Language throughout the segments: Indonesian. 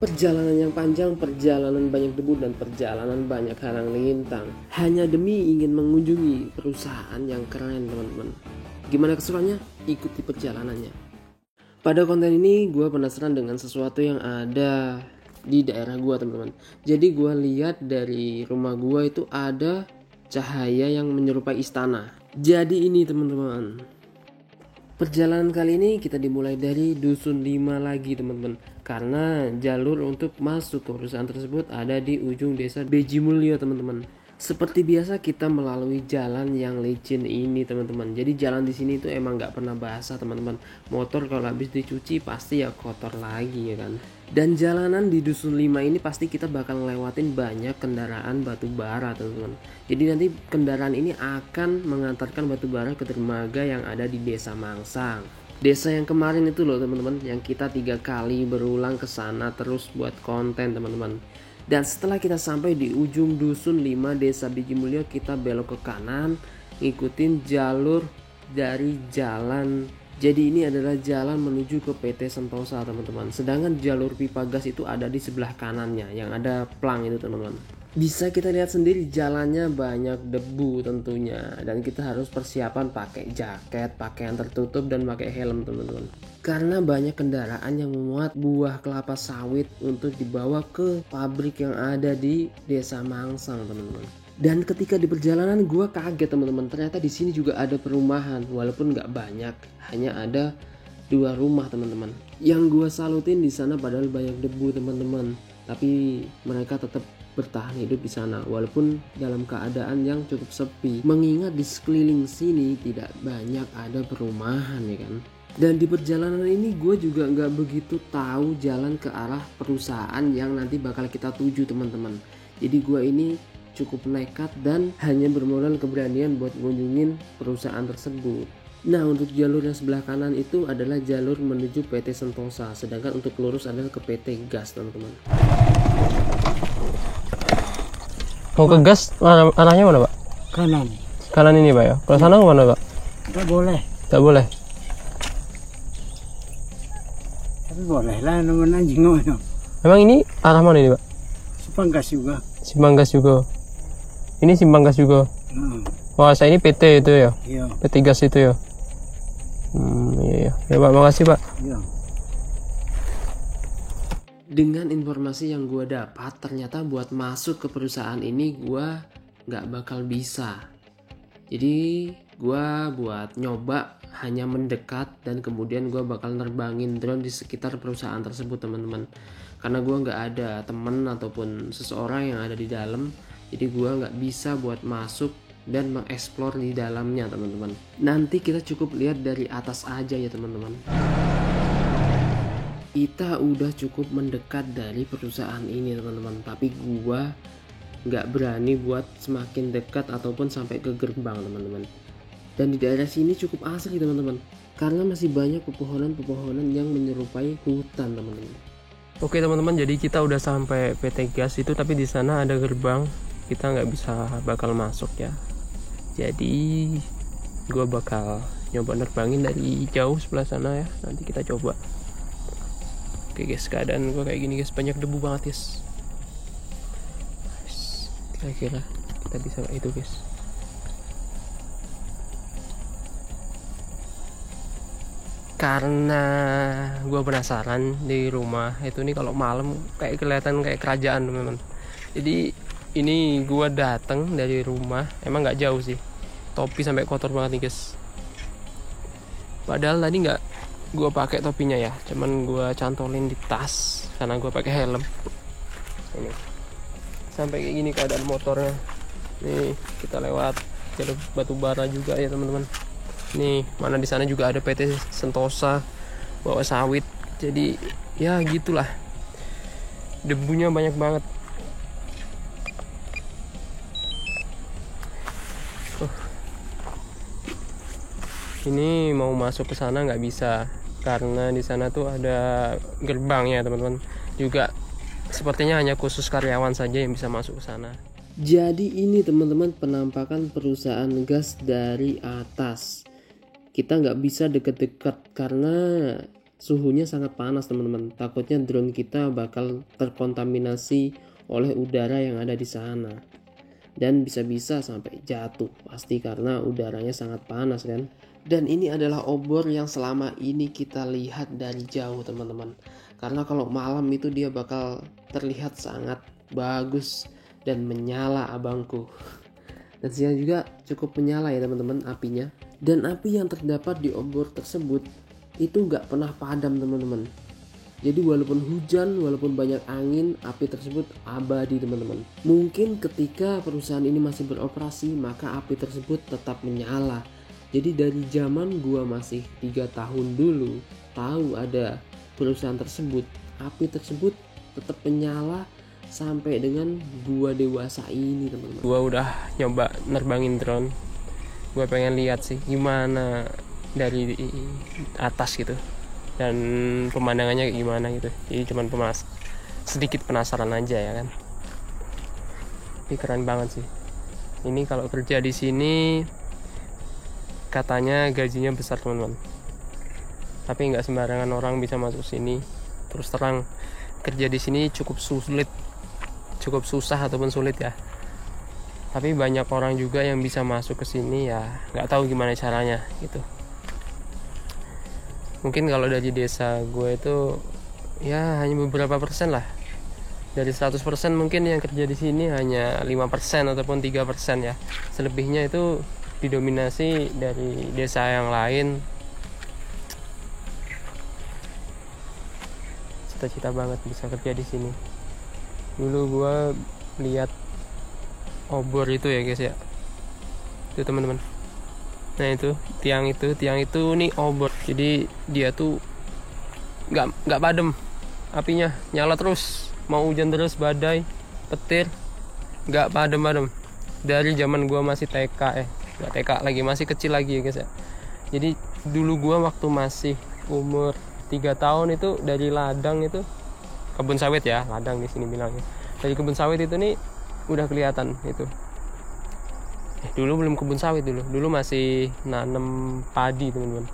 Perjalanan yang panjang, perjalanan banyak debu, dan perjalanan banyak halang lintang. Hanya demi ingin mengunjungi perusahaan yang keren, teman-teman. Gimana keseruannya? Ikuti perjalanannya. Pada konten ini gue penasaran dengan sesuatu yang ada di daerah gue, teman-teman. Jadi gue lihat dari rumah gue itu ada cahaya yang menyerupai istana. Jadi ini, teman-teman, perjalanan kali ini kita dimulai dari Dusun 5 lagi, teman-teman. Karena jalur untuk masuk ke perusahaan tersebut ada di ujung desa Beji Mulyo, teman-teman. Seperti biasa kita melalui jalan yang licin ini, teman-teman. Jadi jalan di sini tuh emang nggak pernah basah, teman-teman. Motor kalau habis dicuci pasti ya kotor lagi, ya kan. Dan jalanan di Dusun 5 ini pasti kita bakal ngelewatin banyak kendaraan batu bara, teman-teman. Jadi nanti kendaraan ini akan mengantarkan batu bara ke dermaga yang ada di Desa Mangsang. Desa yang kemarin itu loh, teman-teman, yang kita 3 kali berulang ke sana terus buat konten, teman-teman. Dan setelah kita sampai di ujung Dusun 5 Desa Beji Mulyo, kita belok ke kanan, ngikutin jalur dari jalan. Jadi ini adalah jalan menuju ke PT Sentosa, teman-teman. Sedangkan jalur pipa gas itu ada di sebelah kanannya, yang ada plang itu, teman-teman. Bisa kita lihat sendiri jalannya banyak debu tentunya, dan kita harus persiapan pakai jaket, pakaian tertutup, dan pakai helm, teman-teman. Karena banyak kendaraan yang memuat buah kelapa sawit untuk dibawa ke pabrik yang ada di Desa Mangsang, teman-teman. Dan ketika di perjalanan gue kaget, teman-teman, ternyata di sini juga ada perumahan, walaupun nggak banyak, hanya ada 2 rumah, teman-teman. Yang gue salutin di sana padahal banyak debu, teman-teman, tapi mereka tetap bertahan hidup di sana walaupun dalam keadaan yang cukup sepi, mengingat di sekeliling sini tidak banyak ada perumahan, ya kan. Dan di perjalanan ini gue juga nggak begitu tahu jalan ke arah perusahaan yang nanti bakal kita tuju, teman-teman. Jadi gue ini cukup nekat dan hanya bermodal keberanian buat ngunjungin perusahaan tersebut. Nah, untuk jalur yang sebelah kanan itu adalah jalur menuju PT Sentosa, sedangkan untuk lurus adalah ke PT Gas, teman-teman. Mau ke gas, arahnya mana, Pak? Kanan. Kanan ini, Pak, ya? Kalau sana kemana, Pak? Tidak boleh. Tak boleh? Tapi boleh lah, namun anjing ngono. Memang ini arah mana ini, Pak? Simpang gas juga. Simpang gas juga. Ini simpang gas juga. Wah, saya ini PT itu ya? Iya. PT gas itu ya? Iya. Ya, Pak, makasih, Pak. Iya. Dengan informasi yang gue dapat, ternyata buat masuk ke perusahaan ini gue gak bakal bisa. Jadi gue buat nyoba hanya mendekat, dan kemudian gue bakal nerbangin drone di sekitar perusahaan tersebut, teman-teman. Karena gue gak ada temen ataupun seseorang yang ada di dalam, jadi gue gak bisa buat masuk dan mengeksplor di dalamnya, teman-teman. Nanti kita cukup lihat dari atas aja ya, teman-teman. Kita udah cukup mendekat dari perusahaan ini, teman-teman, tapi gua nggak berani buat semakin dekat ataupun sampai ke gerbang, teman-teman. Dan di daerah sini cukup asri, teman-teman, karena masih banyak pepohonan-pepohonan yang menyerupai hutan, teman-teman. Oke, teman-teman, jadi kita udah sampai PT gas itu, tapi di sana ada gerbang, kita nggak bisa bakal masuk ya. Jadi gua bakal nyoba nerbangin dari jauh sebelah sana ya. Nanti kita coba. Oke guys, keadaan gue kayak gini guys, banyak debu banget guys. Kira-kira kita bisa kayak itu guys. Karena gue penasaran di rumah itu nih kalau malam kayak kelihatan kayak kerajaan, teman-teman. Jadi ini gue datang dari rumah, emang nggak jauh sih. Topi sampai kotor banget nih guys. Padahal tadi nggak gue pakai topinya ya, cuman gue cantolin di tas karena gue pakai helm. Ini sampai kayak gini keadaan motornya. Nih kita lewat jalur batu bara juga ya, teman-teman. Nih mana di sana juga ada PT Sentosa bawa sawit. Jadi ya gitulah, debunya banyak banget. Ini mau masuk ke sana nggak bisa karena di sana tuh ada gerbangnya, teman-teman. Juga sepertinya hanya khusus karyawan saja yang bisa masuk ke sana. Jadi ini, teman-teman, penampakan perusahaan gas dari atas. Kita nggak bisa deket-deket karena suhunya sangat panas teman-teman. Takutnya drone kita bakal terkontaminasi oleh udara yang ada di sana. Dan bisa-bisa sampai jatuh pasti karena udaranya sangat panas kan. Dan ini adalah obor yang selama ini kita lihat dari jauh teman-teman. Karena kalau malam itu dia bakal terlihat sangat bagus dan menyala abangku. Dan siang juga cukup menyala ya teman-teman apinya. Dan api yang terdapat di obor tersebut itu nggak pernah padam teman-teman. Jadi walaupun hujan, walaupun banyak angin, api tersebut abadi teman-teman. Mungkin ketika perusahaan ini masih beroperasi, maka api tersebut tetap menyala. Jadi dari zaman gua masih 3 tahun dulu tahu ada perusahaan tersebut, api tersebut tetap menyala sampai dengan gua dewasa ini teman-teman. Gua udah nyoba nerbangin drone. Gua pengen lihat sih gimana dari atas gitu. Dan pemandangannya kayak gimana gitu. Jadi cuman sedikit penasaran aja ya kan. Ini keren banget sih. Ini kalau kerja di sini katanya gajinya besar teman-teman. Tapi nggak sembarangan orang bisa masuk sini. Terus terang kerja di sini cukup susah ataupun sulit ya. Tapi banyak orang juga yang bisa masuk ke sini ya nggak tahu gimana caranya gitu. Mungkin kalau dari desa gue itu ya hanya beberapa persen lah. Dari 100% mungkin yang kerja di sini hanya 5% ataupun 3% ya. Selebihnya itu didominasi dari desa yang lain. Cita-cita banget bisa kerja di sini. Dulu gue lihat obor itu ya guys ya. Itu teman-teman. Nah itu tiang itu nih obor. Jadi dia tuh nggak padam apinya, nyala terus. Mau hujan terus, badai, petir, nggak padam. Dari zaman gua masih TK nggak TK lagi, masih kecil lagi ya guys ya. Jadi dulu gua waktu masih umur 3 tahun itu dari ladang itu, kebun sawit ya, ladang di sini bilangnya. Dari kebun sawit itu nih udah kelihatan itu. Dulu belum kebun sawit dulu masih nanam padi teman-teman.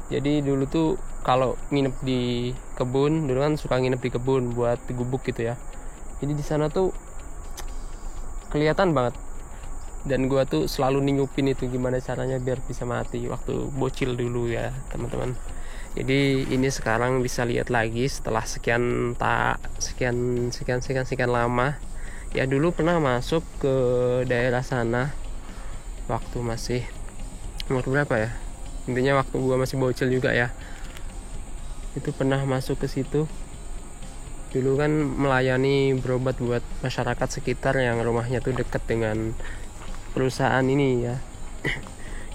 Jadi dulu tuh kalau nginep di kebun, dulu kan suka nginep di kebun buat gubuk gitu ya. Jadi di sana tuh kelihatan banget. Dan gua tuh selalu niupin itu gimana caranya biar bisa mati waktu bocil dulu ya teman-teman. Jadi ini sekarang bisa lihat lagi setelah sekian lama. Ya dulu pernah masuk ke daerah sana waktu masih umur berapa ya, intinya waktu gua masih bocil juga ya, itu pernah masuk ke situ. Dulu kan melayani berobat buat masyarakat sekitar yang rumahnya tuh deket dengan perusahaan ini ya.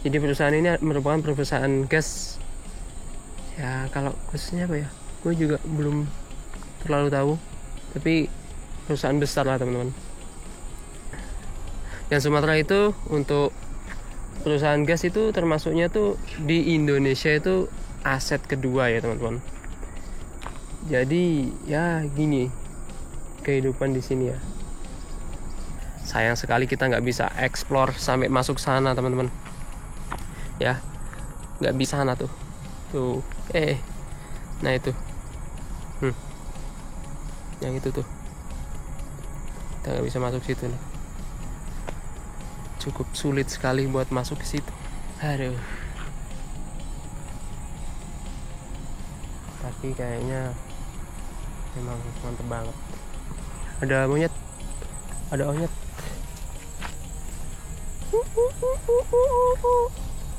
Jadi perusahaan ini merupakan perusahaan gas ya, kalau khususnya apa ya gue juga belum terlalu tahu, tapi perusahaan besar lah teman-teman. Yang Sumatera itu untuk perusahaan gas itu termasuknya tuh di Indonesia itu aset kedua ya teman-teman. Jadi ya gini kehidupan di sini ya. Sayang sekali kita nggak bisa explore sampai masuk sana teman-teman. Ya nggak bisa sana tuh. Nah itu, yang itu tuh kita nggak bisa masuk situ nih. Cukup sulit sekali buat masuk ke situ. Aduh. Tapi kayaknya memang mantep banget. Ada monyet.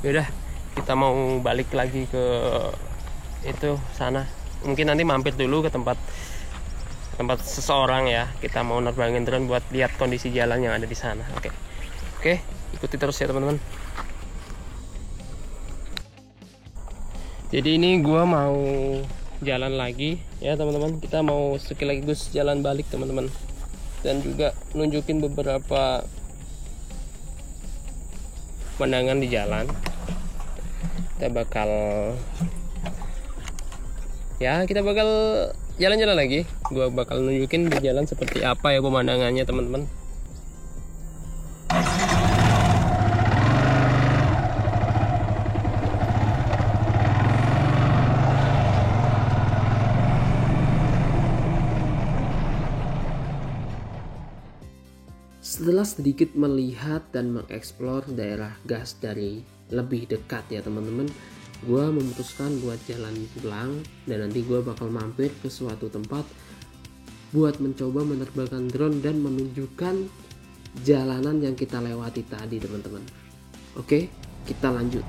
Yaudah, kita mau balik lagi ke itu sana. Mungkin nanti mampir dulu ke tempat seseorang ya. Kita mau nerbangin drone buat lihat kondisi jalan yang ada di sana. Oke, ikuti terus ya teman-teman. Jadi ini gua mau jalan lagi ya teman-teman. Kita mau sekaligus jalan balik teman-teman. Dan juga nunjukin beberapa pemandangan di jalan. Kita bakal jalan-jalan lagi. Gua bakal nunjukin di jalan seperti apa ya pemandangannya teman-teman. Setelah sedikit melihat dan mengeksplor daerah gas dari lebih dekat ya teman-teman, gue memutuskan buat jalan pulang dan nanti gue bakal mampir ke suatu tempat buat mencoba menerbangkan drone dan menunjukkan jalanan yang kita lewati tadi teman-teman. Oke, kita lanjut.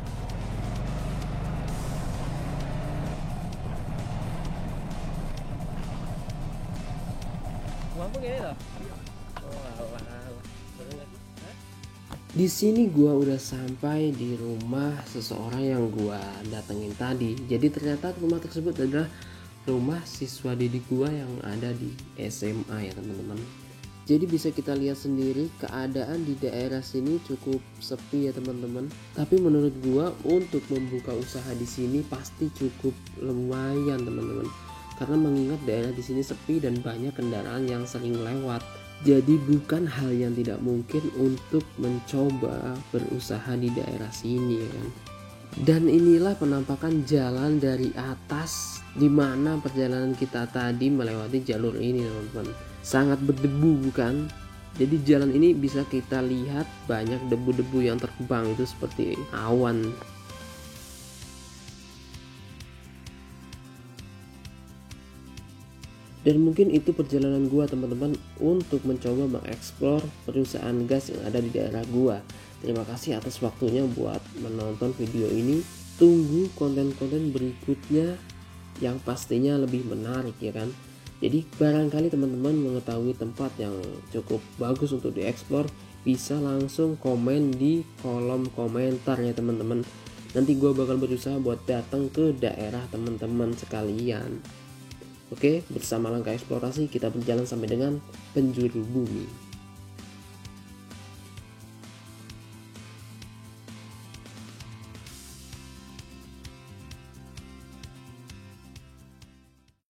Di sini gua udah sampai di rumah seseorang yang gua datengin tadi. Jadi ternyata rumah tersebut adalah rumah siswa didik gua yang ada di SMA ya teman-teman. Jadi bisa kita lihat sendiri keadaan di daerah sini cukup sepi ya teman-teman. Tapi menurut gua untuk membuka usaha di sini pasti cukup lumayan teman-teman. Karena mengingat daerah di sini sepi dan banyak kendaraan yang sering lewat. Jadi bukan hal yang tidak mungkin untuk mencoba berusaha di daerah sini ya kan. Dan inilah penampakan jalan dari atas di mana perjalanan kita tadi melewati jalur ini teman-teman. Sangat berdebu bukan? Jadi jalan ini bisa kita lihat banyak debu-debu yang terbang itu seperti awan. Dan mungkin itu perjalanan gua teman-teman untuk mencoba mengeksplor perusahaan gas yang ada di daerah gua. Terima kasih atas waktunya buat menonton video ini. Tunggu konten-konten berikutnya yang pastinya lebih menarik ya kan. Jadi barangkali teman-teman mengetahui tempat yang cukup bagus untuk dieksplor, bisa langsung komen di kolom komentar ya teman-teman. Nanti gua bakal berusaha buat datang ke daerah teman-teman sekalian. Oke, bersama langkah eksplorasi kita berjalan sampai dengan penjuru bumi.